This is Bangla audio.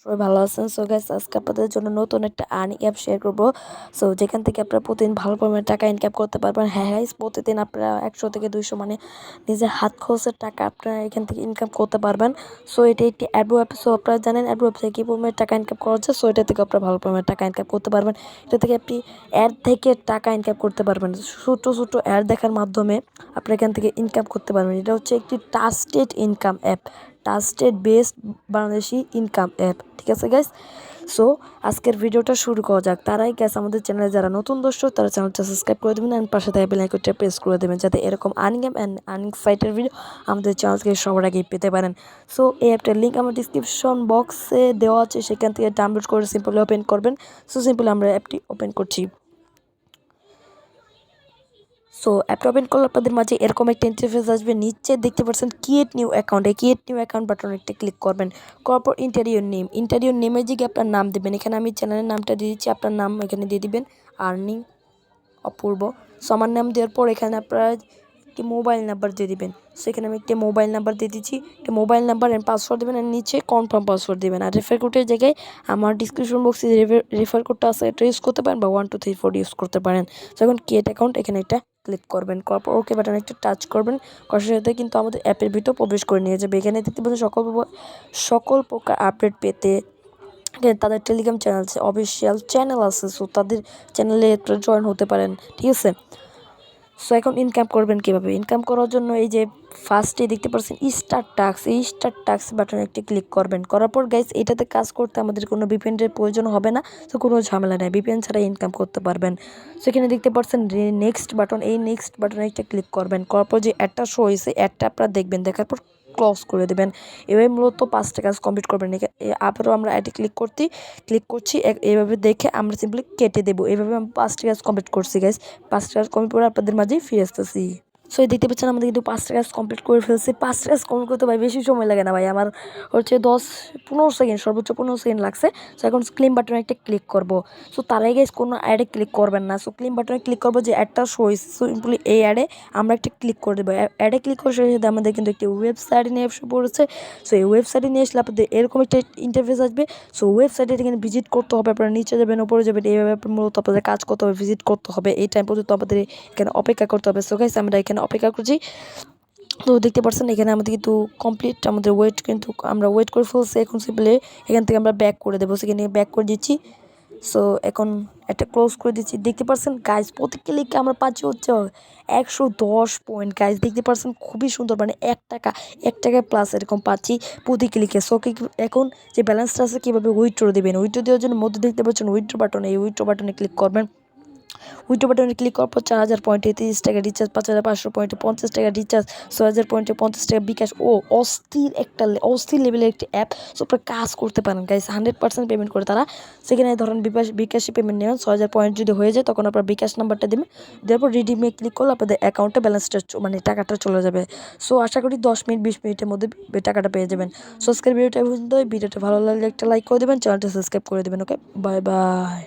সবাই ভালো আছেন। সো গাইস, আজকে আপনাদের জন্য নতুন একটা আর্নিং অ্যাপ শেয়ার করব। সো যেখান থেকে আপনারা প্রতিদিন ভালো পরিমাণে টাকা ইনকাম করতে পারবেন। হ্যাঁ গাইস, প্রতিদিন আপনারা 100 থেকে 200 মানে নিজের হাত খরচের টাকা আপনারা এখান থেকে ইনকাম করতে পারবেন। সো এটা একটি অ্যাড অ্যাপ। সো আপনারা জানেন অ্যাড অ্যাপ থেকে কী পরিমাণে টাকা ইনকাম করা হচ্ছে। সো এটা থেকে আপনারা ভালো পরিমাণে টাকা ইনকাম করতে পারবেন। এটা থেকে আপনি অ্যাড থেকে টাকা ইনকাম করতে পারবেন। ছোটো ছোটো অ্যাড দেখার মাধ্যমে আপনারা এখান থেকে ইনকাম করতে পারবেন। এটা হচ্ছে একটি trusted income app, trusted best Bangladeshi income app. ঠিক আছে গাইস, সো আজকের ভিডিওটা শুরু করা যাক। তারাই গাইস আমাদের চ্যানেলে যারা নতুন দর্শক তারা চ্যানেলটা সাবস্ক্রাইব করে দেবেন আর পাশে থাকা বেল আইকনটা প্রেস করে দেবেন, যাতে এরকম আর্নিং অ্যাপ অ্যান্ড আর্নিং সাইটের ভিডিও আমাদের চ্যানেল থেকে সবার আগেই পেতে পারেন। সো এই অ্যাপটার লিঙ্ক আমার ডিসক্রিপশন বক্সে দেওয়া আছে, সেখান থেকে ডাউনলোড করে সিম্পলি ওপেন করবেন। সো সিম্পলি আমরা অ্যাপটি ওপেন করছি। সো অ্যাপটা ওপেন করলে আপনাদের মাঝে এরকম একটা ইন্টারফেস আসবে। নিচে দেখতে পাচ্ছেন ক্রিয়েট নিউ অ্যাকাউন্ট, এই ক্রিয়েট নিউ অ্যাকাউন্ট বাটনে একটা ক্লিক করবেন। করার পর ইন্টারিয়র নেমে যে আপনার নাম দেবেন। এখানে আমি চ্যানেলের নামটা দিয়ে দিচ্ছি, আপনার নাম এখানে দিয়ে দিবেন আর্নিং অপূর্ব। সো আমার নাম দেওয়ার পর এখানে আপনারা একটি মোবাইল নাম্বার দিয়ে দিবেন। সো এখানে আমি একটি মোবাইল নাম্বার দিয়ে দিচ্ছি, একটি মোবাইল নাম্বার অ্যান্ড পাসওয়ার্ড দেবেন, আর নিচে কনফার্ম পাসওয়ার্ড দেবেন। আর রেফার কোডের জায়গায় আমার ডিসক্রিপশন বক্সে রেফার কোডটা আছে, এটা ইউজ করতে পারেন বা 1 2 3 4 ইউজ করতে পারেন। সো এখন ক্রিয়েট অ্যাকাউন্ট এখানে একটা ক্লিক করবেন, করার পর ওকে বাটনে একটা টাচ করবেন। করার সাথে কিন্তু আমাদের অ্যাপের ভিতর প্রবেশ করে নিয়ে যাবে। এখানে দেখতে পাচ্ছেন সকল প্রকার আপডেট পেতে তাদের টেলিগ্রাম চ্যানেল আছে, অফিসিয়াল চ্যানেল আছে। সো তাদের চ্যানেলে জয়েন হতে পারেন। ঠিক আছে, সো এখন ইনকাম করবেন কীভাবে? ইনকাম করার জন্য এই যে ফার্স্টে দেখতে পাচ্ছেন স্টার্ট টাস্ক, এই স্টার্ট টাস্ক বাটনে একটি ক্লিক করবেন। করার পর গাইস এটাতে কাজ করতে আমাদের কোনো ভিপিএনের প্রয়োজন হবে না। তো কোনো ঝামেলা নেই, ভিপিএন ছাড়া ইনকাম করতে পারবেন। সো এখানে দেখতে পাচ্ছেন নেক্সট বাটন, এই নেক্সট বাটনে একটা ক্লিক করবেন। করার পর যে অ্যাডটা শো হয়েছে অ্যাডটা আপনারা দেখবেন, দেখার পর ক্লোজ করে দেবেন। এভাবে মূলত 5টা কাজ কমপ্লিট করবেন। আবারও আমরা অ্যাডে ক্লিক করছি, এইভাবে দেখে আমরা সিম্পলি কেটে দেবো। এইভাবে আমি 5টা কাজ কমপ্লিট করছি গাইস। 5টা কাজ কমপ্লিট করে আপনাদের মাঝে ফিরে আসতেছি। সো দেখতে পাচ্ছেন আমাদের কিন্তু 5টা কাজ কমপ্লিট করে ফেলছি। 5টা কাজ কমপ্লিট করতে ভাই বেশি সময় লাগে না ভাই, আমার হচ্ছে 10-15 সেকেন্ড, সর্বোচ্চ 15 সেকেন্ড লাগছে। সো এখন ক্লেম বাটনে একটা ক্লিক করবো। সো তার আগে কোনো অ্যাডে ক্লিক করবেন না। সো ক্লেম বাটনে ক্লিক করবো, যে অ্যাডটা শো হয়েছে সিম্পলি এই অ্যাডে আমরা একটা ক্লিক করে দেবো। অ্যাডে ক্লিক করার সাথে আমাদের কিন্তু একটি ওয়েবসাইট নিয়ে এসে পড়েছে। সো এই ওয়েবসাইটে নিয়ে আসলে আপনাদের এরকম একটা ইন্টারফেস আসবে। সো ওয়েবসাইটে এখানে ভিজিট করতে হবে, আপনারা নিচে যাবেন উপরে যাবেন, এইভাবে মূলত আপনাদের কাজ করতে হবে, ভিজিট করতে হবে। এই টাইম পর্যন্ত আমাদের এখানে অপেক্ষা করতে হবে। সো গাইস আমরা এখানে অপেক্ষা করছি। তো দেখতে পাচ্ছেন এখানে আমাদের কিন্তু কমপ্লিট, আমাদের ওয়েট কিন্তু আমরা ওয়েট করে ফেলছি। এখন সিম্পলি এখান থেকে আমরা ব্যাক করে দেবো, সেখানে ব্যাক করে দিচ্ছি। সো এখন একটা ক্লোজ করে দিচ্ছি। দেখতে পাচ্ছেন গাইজ প্রতি ক্লিকে আমরা পাচ্ছি হচ্ছে 110 পয়েন্ট। গাইজ দেখতে পাচ্ছেন খুবই সুন্দর, মানে 1 টাকা প্লাস এরকম পাচ্ছি প্রতি ক্লিকে। সো এখন যে ব্যালেন্সটা আছে কীভাবে উইথড্র দেবেন, উইথড্র দেওয়ার জন্য মধ্যে দেখতে পাচ্ছেন উইথড্র বাটন, এই উইথড্র বাটনে ক্লিক করবেন। উইথড্র বাটনে ক্লিক করার পর 4000 পয়েন্টে 30 টাকা রিচার্জ, 5500 পয়েন্টে 50 টাকা রিচার্জ, 6000 পয়েন্টে 50 টাকা বিকাশ। ও অস্থির লেভেলের একটি অ্যাপ। সো আপনারা কাজ করতে পারেন গাইস, 100% পেমেন্ট করে তারা। সেখানে ধরেন বিকাশে পেমেন্ট নেবেন। 6000 পয়েন্ট যদি হয়ে যায় তখন আপনার বিকাশ নাম্বারটা দেবেন, দেওয়ার পর রিডিমে ক্লিক করলে আপনাদের অ্যাকাউন্টে ব্যালেন্সটা মানে টাকাটা চলে যাবে। সো আশা করি 10-20 মিনিটের মধ্যে টাকাটা পেয়ে যাবেন। সো আজকের ভিডিওটা পর্যন্ত। ভিডিওটা ভালো লাগলে একটা লাইক করে দেবেন, চ্যানেলটা সাবস্ক্রাইব করে দেবেন। ওকে, বাই বাই।